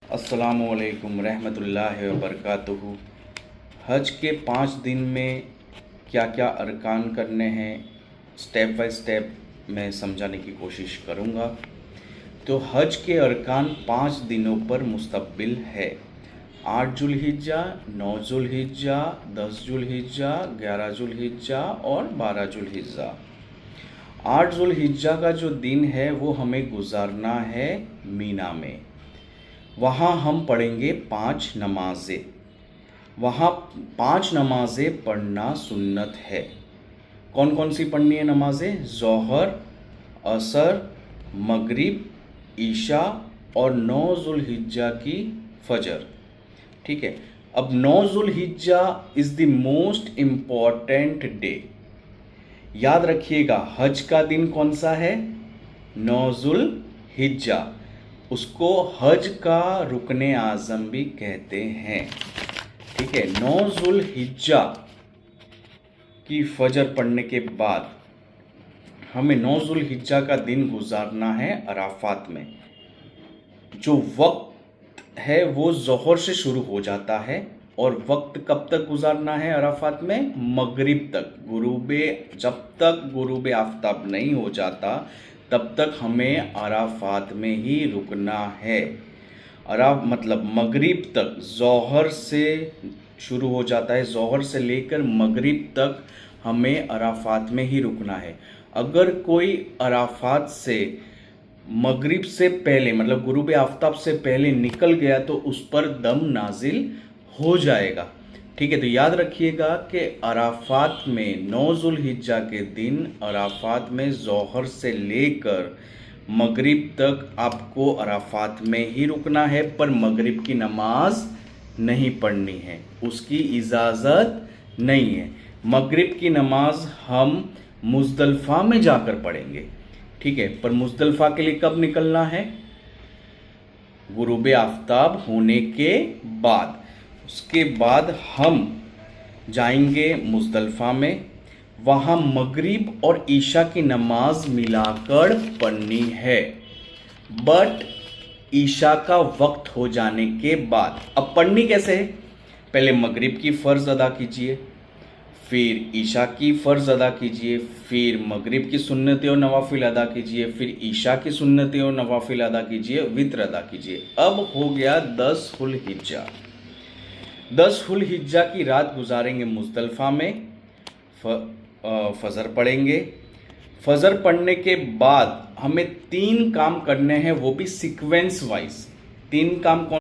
अस्सलामुअलैकुम रहमतुल्लाहि व बरकातुहू। हज के 5 दिन में क्या क्या अरकान करने हैं, स्टेप बाय स्टेप मैं समझाने की कोशिश करूँगा। तो हज के अरकान 5 दिनों पर मुस्तबिल है। 8 जुल्हिज्जा, 9 जुल्हिज्जा, 10 जुल्हिज्जा, 11 जुल्हिज्जा और 12 जुल्हिज्जा। 8 जुल्हिज्जा का जो दिन है वो हमें गुजारना है मीना में। वहाँ हम पढ़ेंगे 5 नमाज़ें। वहाँ 5 नमाज़ें पढ़ना सुन्नत है। कौन कौन सी पढ़नी है नमाज़ें? ज़ोहर, असर, मगरिब, ईशा और 9 जुल्हिज्जा की फजर। ठीक है। अब 9 Zulhijja is the most important day. याद रखिएगा हज का दिन कौन सा है? 9 जुल्हिज्जा। उसको हज का रुकने आज़म भी कहते हैं। ठीक है। 9 जुल्हिज्जा की फजर पढ़ने के बाद हमें 9 जुल्हिज्जा का दिन गुजारना है अराफात में। जो वक्त है वो ज़ोहर से शुरू हो जाता है और वक्त कब तक गुजारना है अराफात में? मगरिब तक। जब तक गुरूब आफ्ताब नहीं हो जाता तब तक हमें अराफात में ही रुकना है। मतलब मगरिब तक, ज़ोहर से शुरू हो जाता है, ज़ोहर से लेकर मगरिब तक हमें अराफात में ही रुकना है। अगर कोई अराफात से मगरिब से पहले मतलब गुरूब आफ्ताब से पहले निकल गया तो उस पर दम नाजिल हो जाएगा। ठीक है। तो याद रखिएगा कि अराफात में 9 जुल्हिज्जा के दिन अराफात में ज़ोहर से लेकर मगरिब तक आपको अराफात में ही रुकना है, पर मगरिब की नमाज नहीं पढ़नी है, उसकी इजाज़त नहीं है। मगरिब की नमाज हम मुज़दलिफ़ा में जाकर पढ़ेंगे। ठीक है। पर मुज़दलिफ़ा के लिए कब निकलना है? गुरूब आफ्ताब होने के बाद। उसके बाद हम जाएंगे मुज़दलिफ़ा में। वहाँ मगरिब और ईशा की नमाज मिलाकर पढ़नी है, बट ईशा का वक्त हो जाने के बाद। अब पढ़नी कैसे है? पहले मगरिब की फ़र्ज़ अदा कीजिए, फिर ईशा की फ़र्ज़ अदा कीजिए, फिर मगरिब की सुन्नतें और नवाफिल अदा कीजिए, फिर ईशा की सुन्नतें और नवाफिल अदा कीजिए, वित्र अदा कीजिए। अब हो गया 10 जुल्हिज्जा। 10 जुल्हिज्जा की रात गुजारेंगे मुज़दलिफ़ा में। फजर पढ़ेंगे। फजर पढ़ने के बाद हमें 3 काम करने हैं, वो भी सीक्वेंस वाइज। 3 काम कौन